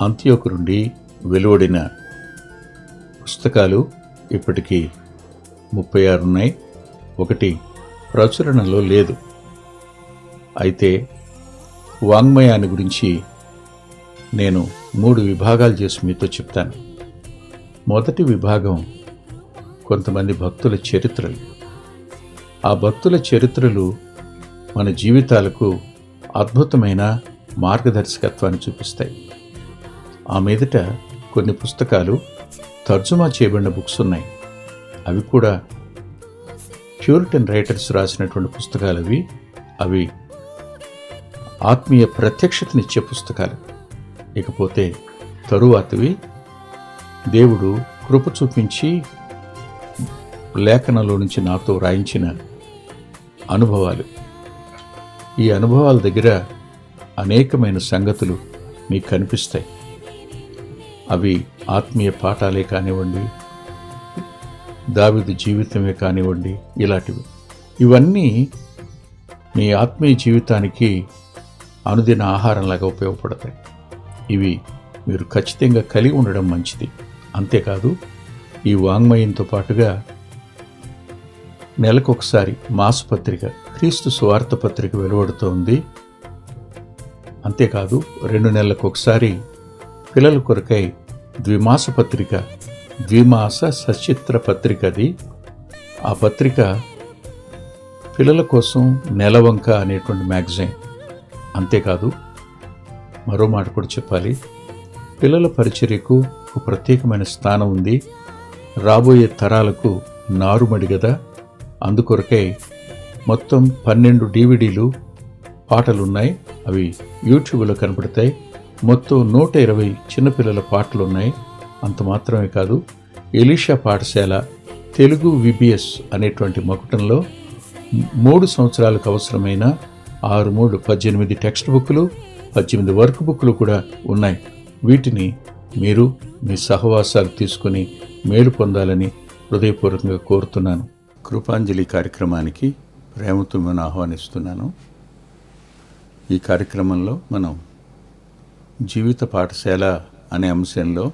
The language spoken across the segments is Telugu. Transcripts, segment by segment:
అంత్యోకు నుండి వెలువడిన పుస్తకాలు ఇప్పటికీ 36 ఉన్నాయి. ఒకటి ప్రచురణలో లేదు. అయితే వాంగ్మయాన్ని గురించి నేను 3 విభాగాలు చేసి మీతో చెప్తాను. మొదటి విభాగం కొంతమంది భక్తుల చరిత్రలు. ఆ భక్తుల చరిత్రలు మన జీవితాలకు అద్భుతమైన మార్గదర్శకత్వాన్ని చూపిస్తాయి. ఆ మీదట కొన్ని పుస్తకాలు తర్జుమా చేయబడిన బుక్స్ ఉన్నాయి. అవి కూడా ప్యూరిటన్ రైటర్స్ రాసినటువంటి పుస్తకాలు. అవి ఆత్మీయ ప్రత్యక్షతనిచ్చే పుస్తకాలు. ఇకపోతే తరువాతవి దేవుడు కృప చూపించి లేఖనంలో నుంచి నాతో రాయించిన అనుభవాలు. ఈ అనుభవాల దగ్గర అనేకమైన సంగతులు మీకు కనిపిస్తాయి. అవి ఆత్మీయ పాఠాలే కానివ్వండి, దావీదు జీవితమే కానివ్వండి, ఇలాంటివి. ఇవన్నీ మీ ఆత్మీయ జీవితానికి అనుదిన ఆహారంలాగా ఉపయోగపడతాయి. ఇవి మీరు ఖచ్చితంగా కలిగి ఉండడం మంచిది. అంతేకాదు, ఈ వాంగ్మయంతో పాటుగా నెలకొకసారి మాసపత్రిక, క్రీస్తు సువార్త పత్రిక వెలువడుతోంది. అంతేకాదు, 2 నెలలకొకసారి పిల్లల కొరకై ద్విమాస పత్రిక, ద్విమాస సచిత్ర పత్రిక. అది ఆ పత్రిక పిల్లల కోసం నెలవంక అనేటువంటి మ్యాగజైన్. అంతేకాదు, మరో మాట కూడా చెప్పాలి. పిల్లల పరిచర్యకు ఒక ప్రత్యేకమైన స్థానం ఉంది. రాబోయే తరాలకు నారుమడి కదా. అందుకొరకై మొత్తం 12 DVDలు పాటలున్నాయి. అవి యూట్యూబ్లో కనపడతాయి. మొత్తం 120 చిన్నపిల్లల పాటలున్నాయి. అంత మాత్రమే కాదు, ఎలీషా పాఠశాల తెలుగు VBS అనేటువంటి మకుటంలో 3 సంవత్సరాలకు అవసరమైన 18 టెక్స్ట్ బుక్లు, 18 వర్క్ బుక్లు కూడా ఉన్నాయి. వీటిని మీరు మీ సహవాసాలు తీసుకుని మేలు పొందాలని హృదయపూర్వకంగా కోరుతున్నాను. కృపాంజలి కార్యక్రమానికి ప్రేమతో నేను ఆహ్వానిస్తున్నాను. ఈ కార్యక్రమంలో మనం జీవిత పాఠశాల అనే అంశంలో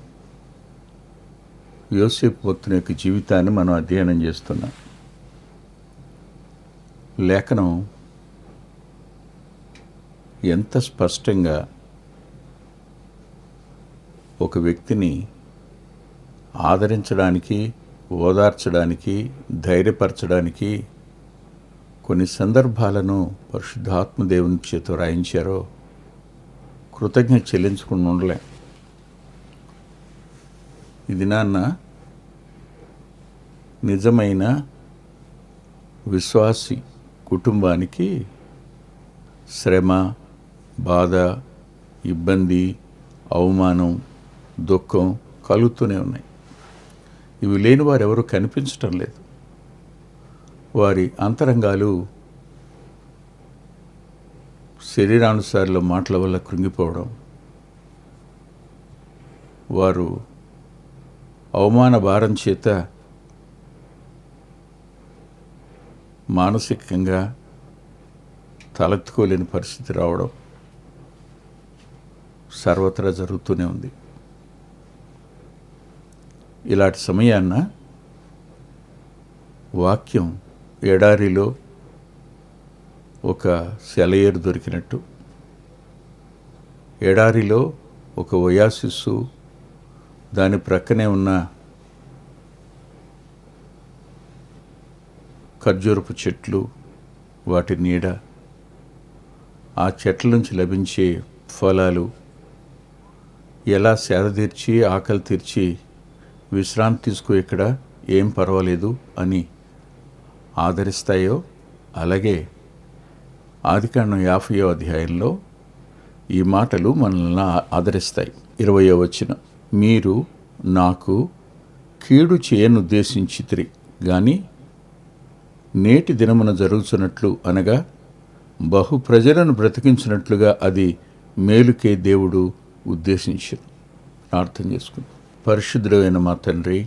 యోసేపు భక్తుని యొక్క జీవితాన్ని మనం అధ్యయనం చేస్తున్నాం. లేఖనం ఎంత స్పష్టంగా ఒక వ్యక్తిని ఆదరించడానికి, ఓదార్చడానికి, ధైర్యపరచడానికి కొన్ని సందర్భాలను పరిశుద్ధాత్మ దేవుని చేత రాయించారో కృతజ్ఞత చెల్లించుకుని ఉండలే. ఇది నాన్న నిజమైన విశ్వాసి కుటుంబానికి శ్రమ, బాధ, ఇబ్బంది, అవమానం, దుఃఖం కలుగుతూనే ఉన్నాయి. ఇవి లేని వారు ఎవరు కనిపించటం లేదు. వారి అంతరంగాలు శరీరానుసారుల మాటల వల్ల కృంగిపోవడం, వారు అవమాన భారం చేత మానసికంగా తలెత్తుకోలేని పరిస్థితి రావడం సర్వత్రా జరుగుతూనే ఉంది. ఇలాంటి సమయాన్న వాక్యం ఎడారిలో ఒక సెలయేరు దొరికినట్టు, ఎడారిలో ఒక ఒయాసిస్సు, దాని ప్రక్కనే ఉన్న ఖర్జూరపు చెట్లు, వాటి నీడ, ఆ చెట్ల నుంచి లభించే ఫలాలు ఎలా సేద తీర్చి, ఆకలి తీర్చి విశ్రాంతి తీసుకో, ఇక్కడ ఏం పర్వాలేదు అని ఆదరిస్తాయో, అలాగే ఆదికాండం 50వ అధ్యాయంలో ఈ మాటలు మనల్ని ఆదరిస్తాయి. 20వ వచనం, మీరు నాకు కీడు చేయనుద్దేశించితిరి గాని నేటి దినమున జరుగుతున్నట్లు, అనగా బహు ప్రజలను బ్రతికించినట్లుగా అది మేలుకే దేవుడు ఉద్దేశించారు. ప్రార్థన చేసుకుందాం. పరిశుద్ధుడైన మా తండ్రి,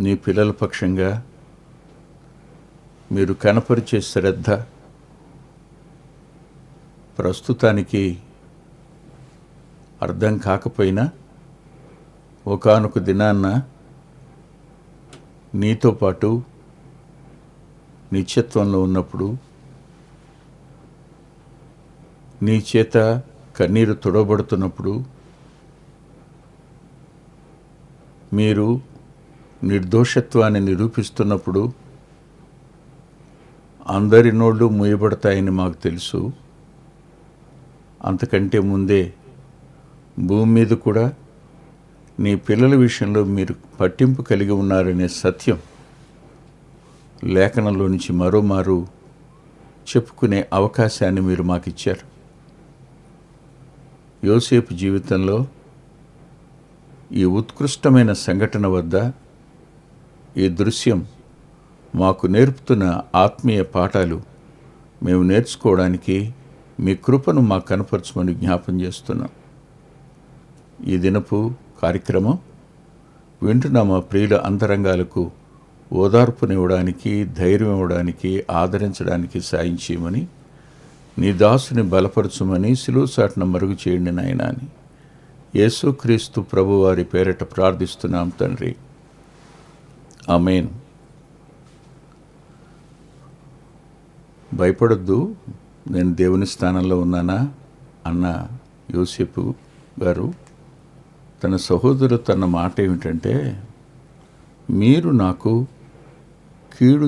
నీ పిల్లల పక్షంగా మీరు కనపరిచే శ్రద్ధ ప్రస్తుతానికి అర్థం కాకపోయినా ఒకానొక దినాన్న నీతో పాటు నిత్యత్వంలో ఉన్నప్పుడు నీ చేత కన్నీరు తుడబడుతున్నప్పుడు మీరు నిర్దోషత్వాన్ని నిరూపిస్తున్నప్పుడు అందరి నోళ్ళు మూయబడతాయని మాకు తెలుసు. అంతకంటే ముందే భూమి మీద కూడా నీ పిల్లల విషయంలో మీరు పట్టింపు కలిగి ఉన్నారనే సత్యం లేఖనంలో నుంచి మరోమారు చెప్పుకునే అవకాశాన్ని మీరు మాకు ఇచ్చారు. యోసేపు జీవితంలో ఈ ఉత్కృష్టమైన సంఘటన వద్ద ఈ దృశ్యం మాకు నేర్పుతున్న ఆత్మీయ పాఠాలు మేము నేర్చుకోవడానికి మీ కృపను మాకు కనపరచమని జ్ఞాపం చేస్తున్నాం. ఈ దినపు కార్యక్రమం వింటున్న మా ప్రియుల అంతరంగాలకు ఓదార్పునివ్వడానికి, ధైర్యం ఇవ్వడానికి, ఆదరించడానికి సాయం చేయమని, నీ దాసుని బలపరచుమని శిలువ చాటున మరుగు చేయండి నాయనా అని యేసుక్రీస్తు ప్రభువారి పేరిట ప్రార్థిస్తున్నాం తండ్రి. ఆమేన్. భయపడొద్దు, నేను దేవుని స్థానంలో ఉన్నానా అన్న యోసేపు గారు తన సహోదరు తన మాట ఏమిటంటే, మీరు నాకు కీడు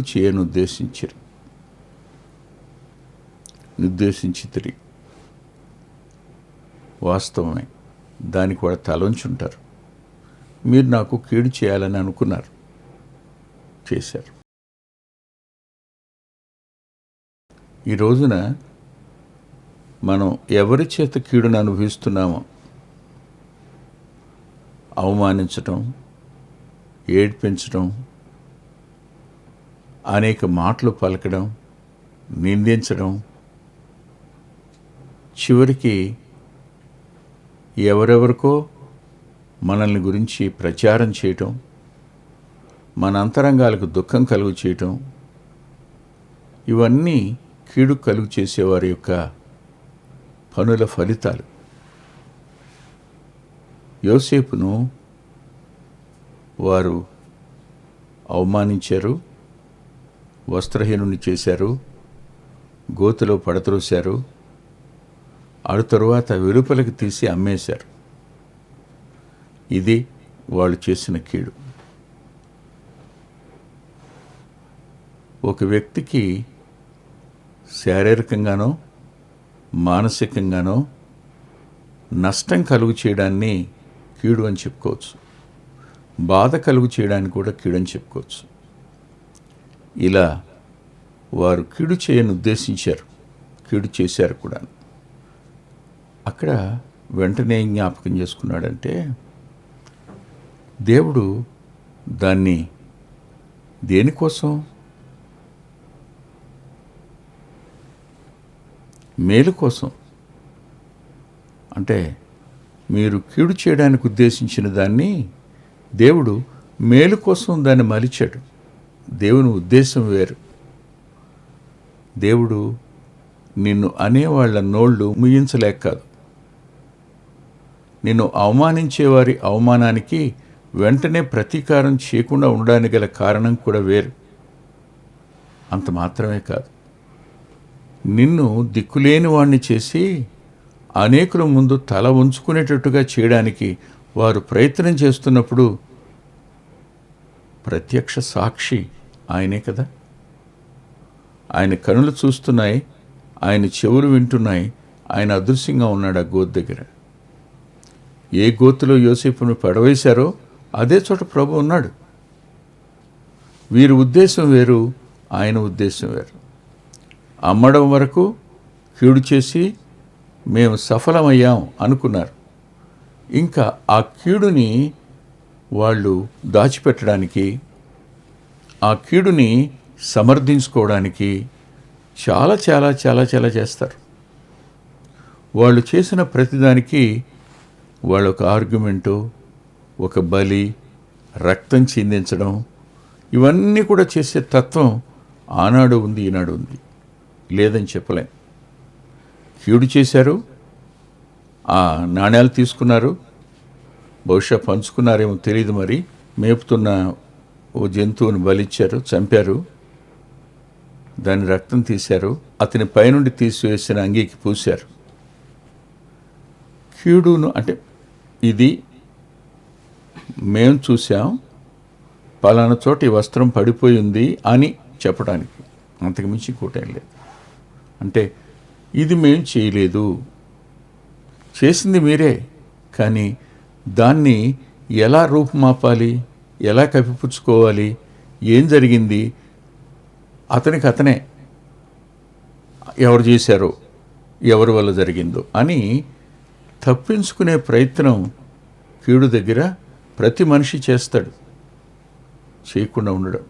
నిర్దేశించితిరి. వాస్తవమే, దానికి కూడా తలంచుంటారు. మీరు నాకు కీడు చేయాలని అనుకున్నారు, చేశారు. ఈ రోజున మనం ఎవరి చేత కీడును అనుభవిస్తున్నామో, అవమానించటం, ఏడ్పించడం, అనేక మాటలు పలకడం, నిందించడం, చివరికి ఎవరెవరికో మనల్ని గురించి ప్రచారం చేయటం, మన అంతరంగాలకు దుఃఖం కలుగు చేయటం, ఇవన్నీ కీడు కలుగు చేసేవారి యొక్క పనుల ఫలితాలు. యోసేపును వారు అవమానించారు, వస్త్రహీనుని చేశారు, గోతిలో పడత్రోశారు, ఆ తరువాత వెలుపలికి తీసి అమ్మేశారు. ఇది వాళ్ళు చేసిన కీడు. ఒక వ్యక్తికి శారీరకంగానో మానసికంగానో నష్టం కలుగు చేయడాన్ని కీడు అని చెప్పుకోవచ్చు. బాధ కలుగు చేయడానికి కూడా కీడు అని చెప్పుకోవచ్చు. ఇలా వారు కీడు చేయని ఉద్దేశించారు, కీడు చేశారు కూడా. అక్కడ వెంటనే జ్ఞాపకం చేసుకున్నాడంటే, దేవుడు దాన్ని దేనికోసం, మేలు కోసం. అంటే మీరు కీడు చేయడానికి ఉద్దేశించిన దాన్ని దేవుడు మేలు కోసం దాన్ని మలిచాడు. దేవుని ఉద్దేశం వేరు. దేవుడు నిన్ను అనేవాళ్ల నోళ్ళు ముయించలేక కాదు, నిన్ను అవమానించేవారి అవమానానికి వెంటనే ప్రతీకారం చేయకుండా ఉండడానికి గల కారణం కూడా వేరు. అంత మాత్రమే కాదు, నిన్ను దిక్కులేని వాణ్ణి చేసి అనేకుల ముందు తల ఉంచుకునేటట్టుగా చేయడానికి వారు ప్రయత్నం చేస్తున్నప్పుడు ప్రత్యక్ష సాక్షి ఆయనే కదా. ఆయన కనులు చూస్తున్నాయి, ఆయన చెవులు వింటున్నాయి, ఆయన అదృశ్యంగా ఉన్నాడు ఆ గోతు దగ్గర. ఏ గోతులో యోసేపును పడవేశారో అదే చోట ప్రభు ఉన్నాడు. వీరి ఉద్దేశం వేరు, ఆయన ఉద్దేశం వేరు. అమ్మడం వరకు కీడు చేసి మేము సఫలమయ్యాం అనుకున్నారు. ఇంకా ఆ కీడుని వాళ్ళు దాచిపెట్టడానికి, ఆ కీడుని సమర్థించుకోవడానికి చాలా చాలా చాలా చాలా చేస్తారు. వాళ్ళు చేసిన ప్రతిదానికి వాళ్ళ ఒక ఆర్గ్యుమెంటు, ఒక బలి, రక్తం చిందించడం, ఇవన్నీ కూడా చేసే తత్వం ఆనాడు ఉంది, ఈనాడు ఉంది, లేదని చెప్పలేం. కీడు చేశారు, ఆ నాణ్యాలు తీసుకున్నారు, బహుశా పంచుకున్నారేమో తెలియదు, మరి మేపుతున్న ఓ జంతువుని బలిచ్చారు, చంపారు, దాని రక్తం తీశారు, అతని పైనుండి తీసివేసిన అంగీకి పూశారు. కీడును అంటే ఇది మేము చూసాం, పలానా చోట ఈ వస్త్రం పడిపోయి ఉంది అని చెప్పడానికి, అంతకుమించి ఇంకోటేం లేదు. అంటే ఇది మేం చేయలేదు, చేసింది మీరే, కానీ దాన్ని ఎలా రూపుమాపాలి, ఎలా కప్పిపుచ్చుకోవాలి, ఏం జరిగింది, అతనికి అతనే ఎవరు చేశారో, ఎవరి వల్ల జరిగిందో అని తప్పించుకునే ప్రయత్నం కీడు దగ్గర ప్రతి మనిషి చేస్తాడు. చేయకుండా ఉండడం.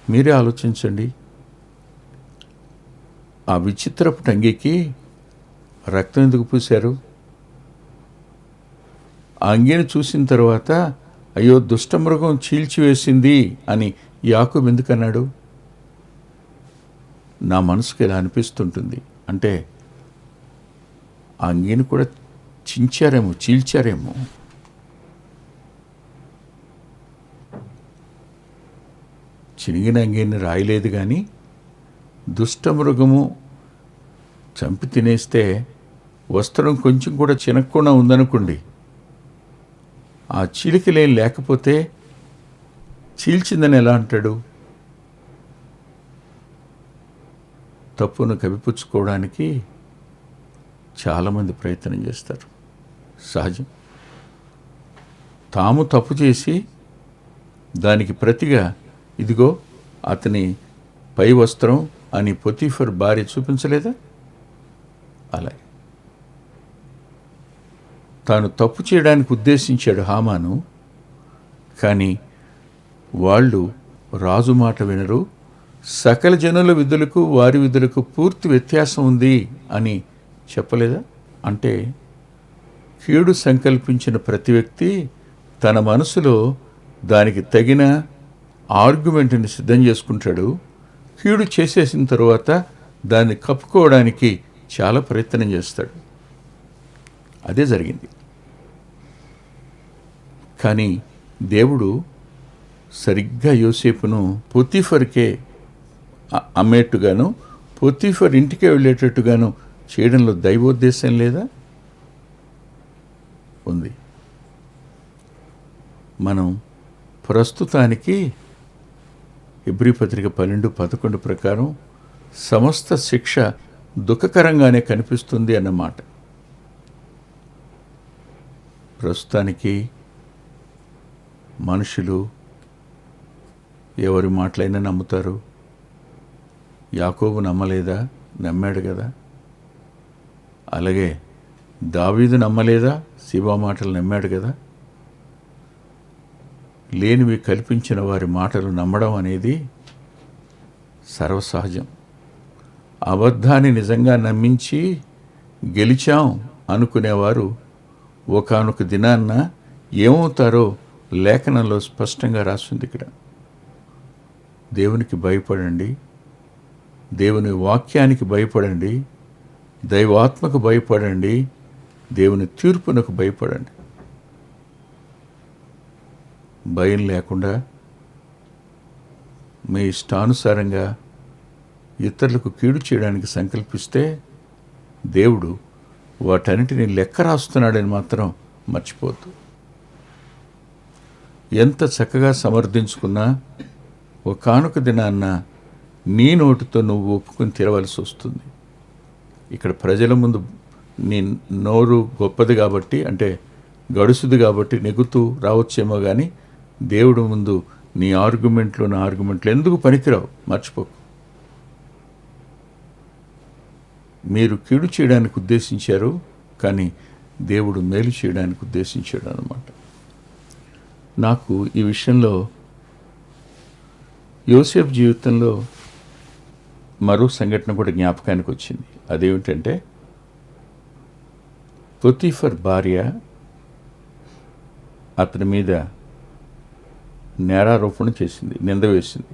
మీరే ఆలోచించండి. ఆ విచిత్రపు టంగికి రక్తం ఎందుకు పూశారు? ఆ అంగీని చూసిన తర్వాత అయ్యో దుష్టమృగం చీల్చివేసింది అని యాకోబు ఎందుకన్నాడు? నా మనసుకు ఇలా అనిపిస్తుంటుంది. అంటే ఆ అంగీని కూడా చించారేమో, చీల్చారేమో. చినిగిన అంగీని రాయలేదు, కానీ దుష్టమృగము చంపి తినేస్తే వస్త్రం కొంచెం కూడా చినక్కుండా ఉందనుకోండి, ఆ చీలికలేం లేకపోతే చీల్చిందని ఎలా అంటాడు? తప్పును కప్పిపుచ్చుకోవడానికి చాలామంది ప్రయత్నం చేస్తారు. సహజం. తాము తప్పు చేసి దానికి ప్రతిగా ఇదిగో అతని పై వస్త్రం అని పొతీఫర్ భార్య చూపించలేదా? అలాగే తాను తప్పు చేయడానికి ఉద్దేశించాడు హామాను, కానీ వాళ్ళు రాజు మాట వినరు, సకల జనుల విధులకు వారి విధులకు పూర్తి వ్యత్యాసం ఉంది అని చెప్పలేదా? అంటే కీడు సంకల్పించిన ప్రతి వ్యక్తి తన మనసులో దానికి తగిన ఆర్గ్యుమెంట్ని సిద్ధం చేసుకుంటాడు. కీడు చేసేసిన తరువాత దాన్ని కప్పుకోవడానికి చాలా ప్రయత్నం చేస్తాడు. అదే జరిగింది. కానీ దేవుడు సరిగ్గా యోసేపును పొతీఫర్కే అమ్మేట్టుగాను, పొతీఫర్ ఇంటికే వెళ్ళేటట్టుగాను చేయడంలో దైవోద్దేశం లేదా? ఉంది. మనం ప్రస్తుతానికి హెబ్రీ పత్రిక 12:11 ప్రకారం సమస్త శిక్ష దుఃఖకరంగానే కనిపిస్తుంది అన్నమాట. ప్రస్తుతానికి మనుషులు ఎవరి మాటలైనా నమ్ముతారు. యాకోబు నమ్మలేదా? నమ్మాడు కదా. అలాగే దావీదు నమ్మలేదా? సిబా మాటలు నమ్మాడు కదా. లేనివి కల్పించిన వారి మాటలు నమ్మడం అనేది సర్వసహజం. అబద్ధాన్ని నిజంగా నమ్మించి గెలిచాం అనుకునేవారు ఒకానొక దినాన్న ఏమవుతారో లేఖనంలో స్పష్టంగా రాసింది. ఇక్కడ దేవునికి భయపడండి, దేవుని వాక్యానికి భయపడండి, దైవాత్మకు భయపడండి, దేవుని తీర్పునకు భయపడండి. భయం లేకుండా మీ ఇష్టానుసారంగా ఇతరులకు కీడు చేయడానికి సంకల్పిస్తే దేవుడు వాటన్నిటిని లెక్క రాస్తున్నాడని మాత్రం మర్చిపోద్దు. ఎంత చక్కగా సమర్థించుకున్నా ఒకానొక దినాన్న నీ నోటితో నువ్వు ఒప్పుకొని తీరవలసి వస్తుంది. ఇక్కడ ప్రజల ముందు నీ నోరు గొప్పది కాబట్టి, అంటే గడుసుది కాబట్టి నెగుతూ రావచ్చేమో, కానీ దేవుడు ముందు నీ ఆర్గ్యుమెంట్లు నా ఆర్గ్యుమెంట్లు ఎందుకు పనికిరావు, మర్చిపోకు. మీరు కీడు చేయడానికి ఉద్దేశించారు, కానీ దేవుడు మేలు చేయడానికి ఉద్దేశించాడు అన్నమాట. నాకు ఈ విషయంలో యోసేపు జీవితంలో మరో సంఘటన కూడా జ్ఞాపకానికి వచ్చింది. అదేమిటంటే పొతీఫర్ భార్య అతని మీద నేరారోపణ చేసింది, నింద వేసింది.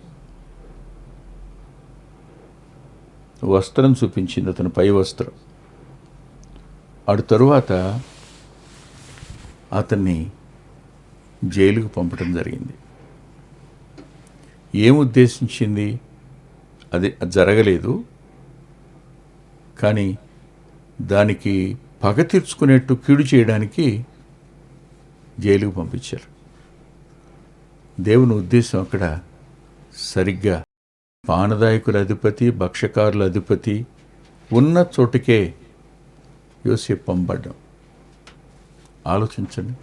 వస్త్రం చూపించింది, అతని పై వస్త్రం. అటు తరువాత అతన్ని జైలుకు పంపడం జరిగింది. ఏం ఉద్దేశించింది? అది జరగలేదు, కానీ దానికి పగ తీర్చుకునేట్టు కీడు చేయడానికి జైలుకు పంపించారు. దేవుని ఉద్దేశం అక్కడ సరిగ్గా పానదాయకుల అధిపతి, భక్షకారుల అధిపతి ఉన్న చోటుకే యోసేపు పంపడ్డం. ఆలోచించండి.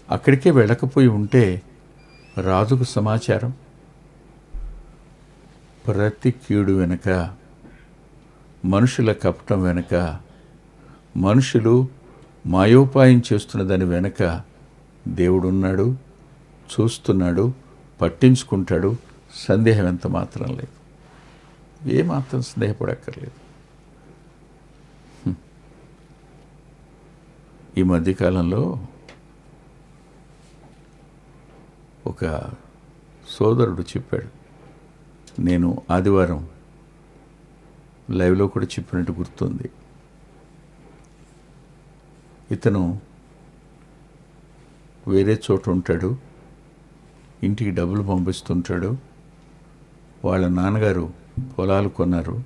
అక్కడికే వెళ్ళకపోయి ఉంటే రాజుకు సమాచారం, ప్రతి కీడు వెనుక, మనుషుల కపటం వెనుక, మనుషులు మాయోపాయం చేస్తున్న దాని వెనుక దేవుడున్నాడు, చూస్తున్నాడు, పట్టించుకుంటాడు. సందేహం ఎంత మాత్రం లేదు. ఏమాత్రం సందేహపడక్కర్లేదు. ఈ మధ్యకాలంలో ఒక సోదరుడు చెప్పాడు, నేను ఆదివారం లైవ్లో కూడా చెప్పినట్టు గుర్తుంది. ఇతను వేరే చోట ఉంటాడు, ఇంటికి డబ్బులు పంపిస్తుంటాడు. వాళ్ళ నాన్నగారు పొలాలు కొన్నారు,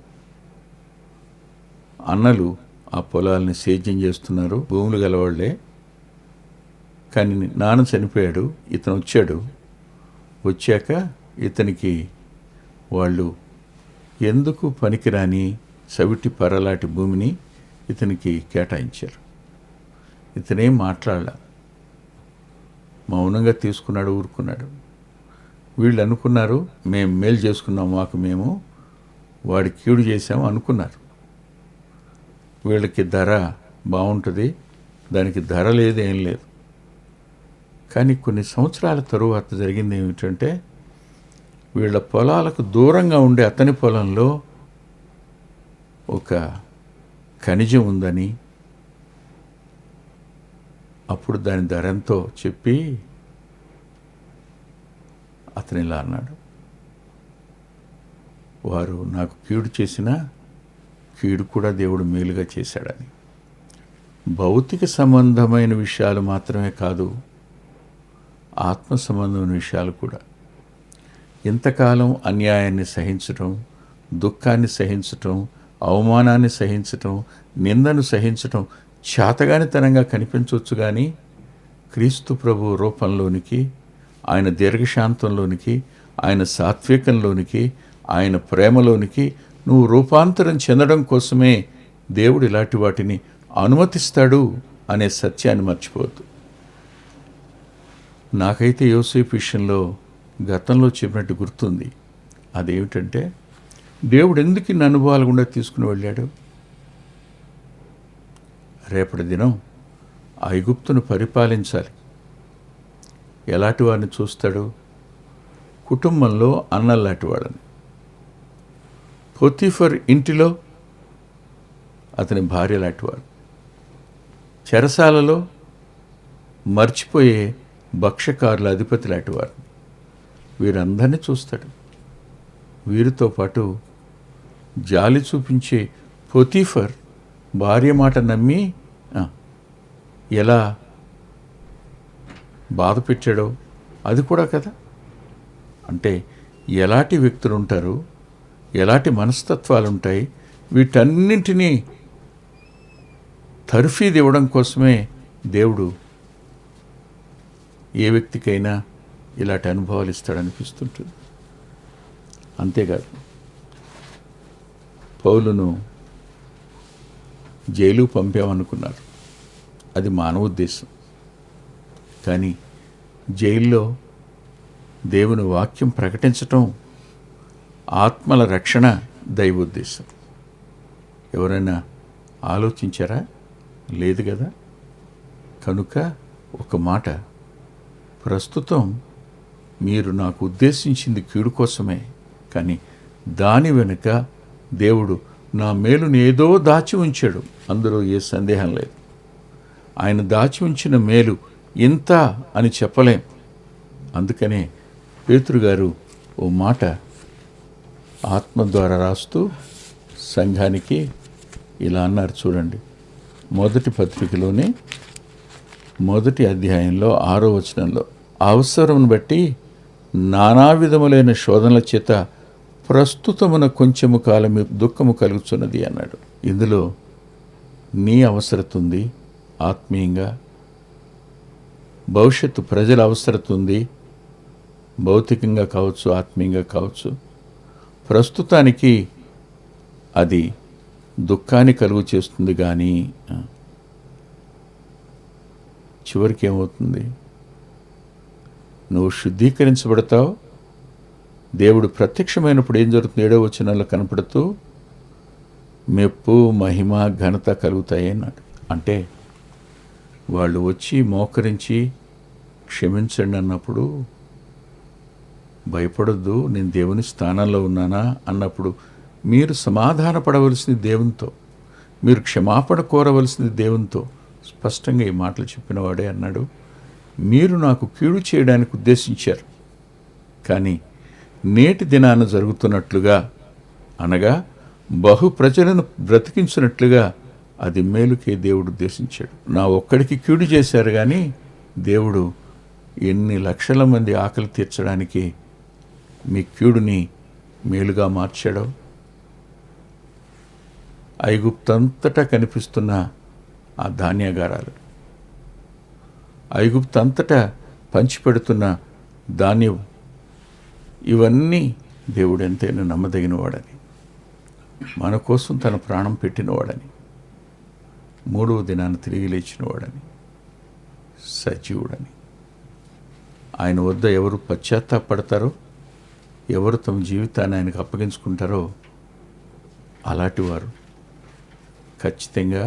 అన్నలు ఆ పొలాలని సేద్యం చేస్తున్నారు, భూములు గలవాళ్లే. కానీ నాన్న చనిపోయాడు, ఇతను వచ్చాడు. వచ్చాక ఇతనికి వాళ్ళు ఎందుకు పనికిరాని సవిటి పరలాంటి భూమిని ఇతనికి కేటాయించారు. ఇతనేం మాట్లాడలా, మౌనంగా తీసుకున్నాడు, ఊరుకున్నాడు. వీళ్ళు అనుకున్నారు మేము మేలు చేసుకున్నాం, మాకు మేము వాడి కీడు చేసాము అనుకున్నారు. వీళ్ళకి ధర బాగుంటుంది, దానికి ధర లేదు, ఏం లేదు. కానీ కొన్ని సంవత్సరాల తరువాత జరిగింది ఏమిటంటే, వీళ్ళ పొలాలకు దూరంగా ఉండే అతని పొలంలో ఒక ఖనిజం ఉందని, అప్పుడు దాని ధర ఎంతో చెప్పి అతను ఇలా అన్నాడు, వారు నాకు కీడు చేసినా కీడు కూడా దేవుడు మేలుగా చేశాడని. భౌతిక సంబంధమైన విషయాలు మాత్రమే కాదు, ఆత్మ సంబంధమైన విషయాలు కూడా. ఇంతకాలం అన్యాయాన్ని సహించటం, దుఃఖాన్ని సహించటం, అవమానాన్ని సహించటం, నిందను సహించటం చేతగానితనంగా కనిపించవచ్చు. కానీ క్రీస్తు ప్రభు రూపంలోనికి, ఆయన దీర్ఘశాంతంలోనికి, ఆయన సాత్వికంలోనికి, ఆయన ప్రేమలోనికి నువ్వు రూపాంతరం చెందడం కోసమే దేవుడు ఇలాంటి వాటిని అనుమతిస్తాడు అనే సత్యాన్ని మర్చిపోవద్దు. నాకైతే యోసేపు విషయంలో గతంలో చెప్పినట్టు గుర్తుంది. అదేమిటంటే, దేవుడు ఎందుకు ఇన్ని అనుభవాలు గుండా తీసుకుని వెళ్ళాడు? రేపటి దినం ఐగుప్తును పరిపాలించాలి. ఎలాంటి వారిని చూస్తాడు? కుటుంబంలో అన్నల్లాంటి వాడని. పొతీఫర్ ఇంటిలో అతని భార్య లాంటివాడు, చెరసాలలో మర్చిపోయే భక్షకారుల అధిపతి లాంటివారు. వీరందరినీ చూస్తాడు. వీరితో పాటు జాలి చూపించే పొతీఫర్ భార్య మాట నమ్మి ఎలా బాధ పెట్టాడో అది కూడా కదా. అంటే ఎలాంటి వ్యక్తులు ఉంటారు, ఎలాంటి మనస్తత్వాలు ఉంటాయి, వీటన్నింటినీ తర్ఫీదు ఇవ్వడం కోసమే దేవుడు ఏ వ్యక్తికైనా ఇలాంటి అనుభవాలు ఇస్తాడనిపిస్తుంటుంది. అంతేకాదు, పౌలును జైలుకు పంపామనుకున్నారు, అది మానవ ఉద్దేశం. కానీ జైల్లో దేవుని వాక్యం ప్రకటించటం, ఆత్మల రక్షణ దైవోద్దేశం. ఎవరైనా ఆలోచించారా? లేదు కదా. కనుక ఒక మాట, ప్రస్తుతం మీరు నాకు ఉద్దేశించింది కీడు కోసమే, కానీ దాని వెనుక దేవుడు నా మేలుని ఏదో దాచి ఉంచాడు, అందులో ఏ సందేహం లేదు. ఆయన దాచి ఉంచిన మేలు ఇంత అని చెప్పలేం. అందుకనే పేతురు గారు ఓ మాట ఆత్మ ద్వారా రాస్తూ సంఘానికి ఇలా అన్నారు. చూడండి, మొదటి పత్రికలోనే మొదటి అధ్యాయంలో 6వ వచనంలో అవసరం బట్టి నానా విధములైన శోధనల చేత ప్రస్తుతమున కొంచెము కాలము దుఃఖము కలుగుతున్నది అన్నాడు. ఇందులో నీ అవసరత ఉంది ఆత్మీయంగా, భవిష్యత్తు ప్రజల అవసరత ఉంది, భౌతికంగా కావచ్చు, ఆత్మీయంగా కావచ్చు. ప్రస్తుతానికి అది దుఃఖాన్ని కలుగు చేస్తుంది, కానీ చివరికి ఏమవుతుంది? నువ్వు శుద్ధీకరించబడతావు. దేవుడు ప్రత్యక్షమైనప్పుడు ఏం జరుగుతుంది? 7వ వచనంలో కనపడుతూ మెప్పు, మహిమ, ఘనత కలుగుతాయి అన్నాడు. అంటే వాళ్ళు వచ్చి మోకరించి క్షమించండి అన్నప్పుడు భయపడొద్దు, నేను దేవుని స్థానంలో ఉన్నానా అన్నప్పుడు మీరు సమాధానపడవలసింది దేవునితో, మీరు క్షమాపణ కోరవలసింది దేవునితో. స్పష్టంగా ఈ మాటలు చెప్పిన వాడే అన్నాడు, మీరు నాకు కీడు చేయడానికి ఉద్దేశించారు, కానీ నేటి దినాన జరుగుతున్నట్లుగా, అనగా బహు ప్రజలను బ్రతికించినట్లుగా అది మేలుకే దేవుడు ఉద్దేశించాడు. నా ఒక్కడికి కీడు చేశారు, కానీ దేవుడు ఎన్ని లక్షల మంది ఆకలి తీర్చడానికి మీ కీడుని మేలుగా మార్చాడో. ఐగుప్తంతటా కనిపిస్తున్న ఆ ధాన్యాగారాలు, ఐగుప్తంతటా పంచిపెడుతున్న ధాన్యం, ఇవన్నీ దేవుడు ఎంతైనా నమ్మదగినవాడని, మన కోసం తన ప్రాణం పెట్టినవాడని, 3వ దినాన్ని తిరిగి లేచినవాడని, సజీవుడని. ఆయన వద్ద ఎవరు పశ్చాత్తాపడతారో, ఎవరు తమ జీవితాన్ని ఆయనకు అప్పగించుకుంటారో అలాంటి వారు ఖచ్చితంగా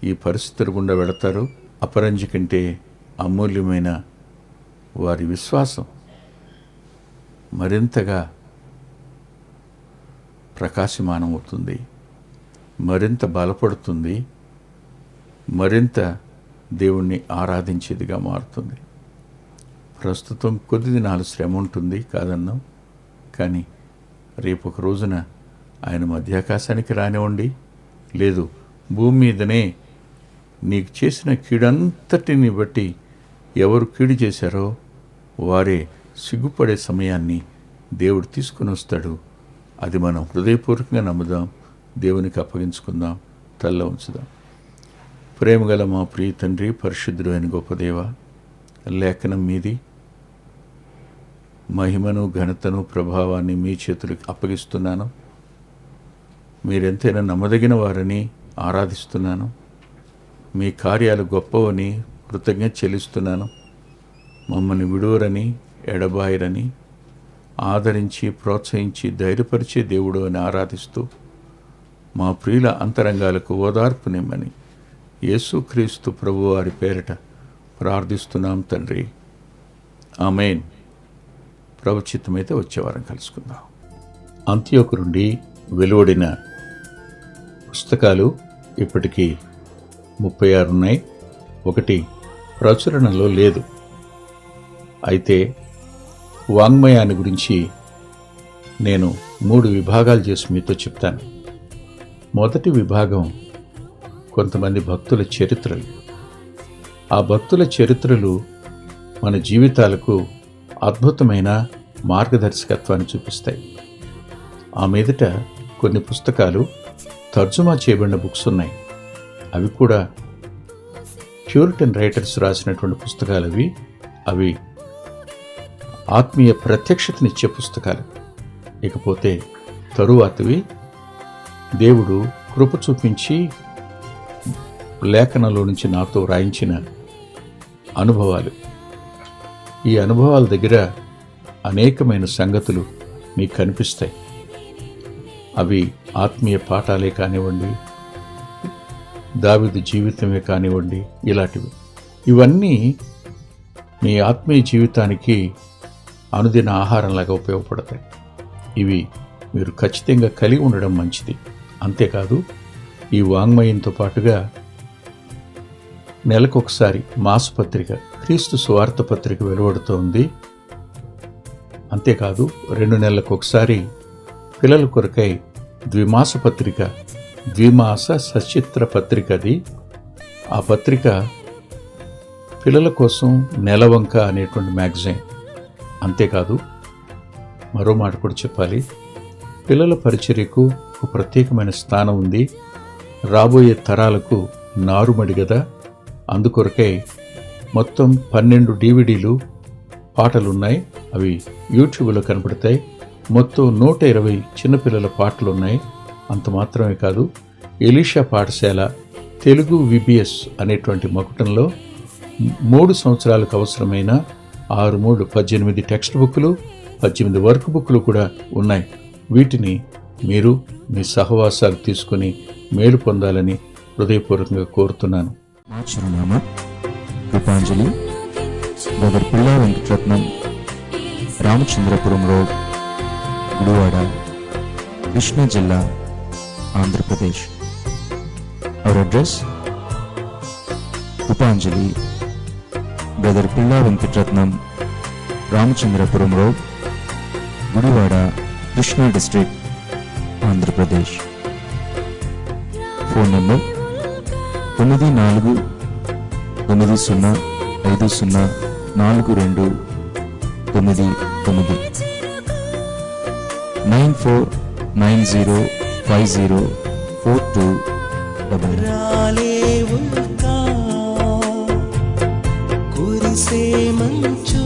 ఈ పరిస్థితులు గుండా వెళతారు. అపరంజి కంటే అమూల్యమైన వారి విశ్వాసం మరింతగా ప్రకాశమానం అవుతుంది, మరింత బలపడుతుంది, మరింత దేవుణ్ణి ఆరాధించేదిగా మారుతుంది. ప్రస్తుతం కొద్ది దినాలు శ్రమ ఉంటుంది కాదన్నాం, కానీ రేపు ఒక రోజున ఆయన మధ్యాకాశానికి రానివ్వండి, లేదు భూమి మీదనే నీకు చేసిన కీడంతటిని బట్టి ఎవరు కీడు చేశారో వారే సిగ్గుపడే సమయాన్ని దేవుడు తీసుకుని వస్తాడు. అది మనం హృదయపూర్వకంగా నమ్ముదాం, దేవునికి అప్పగించుకుందాం, తల్ల ఉంచుదాం. ప్రేమగల మా ప్రియ తండ్రి, పరిశుద్ధుడు అయిన గొప్ప దేవ, లేఖనం మీది, మహిమను, ఘనతను, ప్రభావాన్ని మీ చేతులకు అప్పగిస్తున్నాను. మీరెంతైనా నమ్మదగిన వారని ఆరాధిస్తున్నాను. మీ కార్యాలు గొప్పవని కృతజ్ఞత చెల్లిస్తున్నాను. మమ్మల్ని విడువరని, ఎడబాయరని, ఆదరించి, ప్రోత్సహించి, ధైర్యపరిచే దేవుడు అని ఆరాధిస్తూ మా ప్రియుల అంతరంగాలకు ఓదార్పునిమ్మని యేసుక్రీస్తు ప్రభువారి పేరిట ప్రార్థిస్తున్నాం తండ్రి, ఆమేన్. ప్రభుచిత్తమైతే వచ్చేవారం కలుసుకుందాం. అంత్యోకు నుండి వెలువడిన పుస్తకాలు ఇప్పటికీ 36 ఉన్నాయి. ఒకటి ప్రచురణలో లేదు. అయితే వాంగ్మయాన్ని గురించి నేను 3 విభాగాలు చేసి మీతో చెప్తాను. మొదటి విభాగం కొంతమంది భక్తుల చరిత్రలు. ఆ భక్తుల చరిత్రలు మన జీవితాలకు అద్భుతమైన మార్గదర్శకత్వాన్ని చూపిస్తాయి. ఆ మీదట కొన్ని పుస్తకాలు తర్జుమా చేయబడిన బుక్స్ ఉన్నాయి. అవి కూడా ప్యూరిటన్ రైటర్స్ రాసినటువంటి పుస్తకాలు. అవి ఆత్మీయ ప్రత్యక్షతనిచ్చే పుస్తకాలు. ఇకపోతే తరువాతవి దేవుడు కృప చూపించి లేఖనంలో నుంచి నాతో రాయించిన అనుభవాలు. ఈ అనుభవాల దగ్గర అనేకమైన సంగతులు మీకు కనిపిస్తాయి. అవి ఆత్మీయ పాఠాలే కానివ్వండి, దావీదు జీవితమే కానివ్వండి, ఇలాంటివి. ఇవన్నీ మీ ఆత్మీయ జీవితానికి అనుదిన ఆహారంలాగా ఉపయోగపడతాయి. ఇవి మీరు ఖచ్చితంగా కలిగి ఉండడం మంచిది. అంతేకాదు, ఈ వాంగ్మయంతో పాటుగా నెలకొకసారి మాసపత్రిక, క్రీస్తు సువార్త పత్రిక వెలువడుతోంది. అంతేకాదు, 2 నెలలకు ఒకసారి పిల్లల కొరకై ద్విమాస పత్రిక, ద్విమాస సచిత్ర పత్రిక. అది ఆ పత్రిక పిల్లల కోసం నెలవంక అనేటువంటి మ్యాగజైన్. అంతేకాదు మరో మాట కూడా చెప్పాలి, పిల్లల పరిచర్యకు ఒక ప్రత్యేకమైన స్థానం ఉంది. రాబోయే తరాలకు నారుమడి కదా, అందుకొరకై మొత్తం 12 DVDలు పాటలున్నాయి. అవి యూట్యూబ్లో కనపడతాయి. మొత్తం 120 చిన్నపిల్లల పాటలున్నాయి. అంత మాత్రమే కాదు, ఎలీషా పాఠశాల తెలుగు VBS అనేటువంటి మకుటంలో 3 సంవత్సరాలకు అవసరమైన 18 టెక్స్ట్ బుక్లు, 18 వర్క్ బుక్లు కూడా ఉన్నాయి. వీటిని మీరు మీ సహవాసాలు తీసుకుని మేలు పొందాలని హృదయపూర్వకంగా కోరుతున్నాను. మా చిరునామా కృపాంజలి, బ్రదర్ పిల్లా వెంకటరత్నం, రామచంద్రపురం రోడ్, గుడివాడ, కృష్ణా జిల్లా, Andhra Pradesh. Our address Krupanjali, brother Pilla Venkataratnam, Ramachandrapuram road, Gudivada, Krishna district, Andhra Pradesh. Phone number 9490504299 9490504299. రాలేవుగా కురిసే మంచు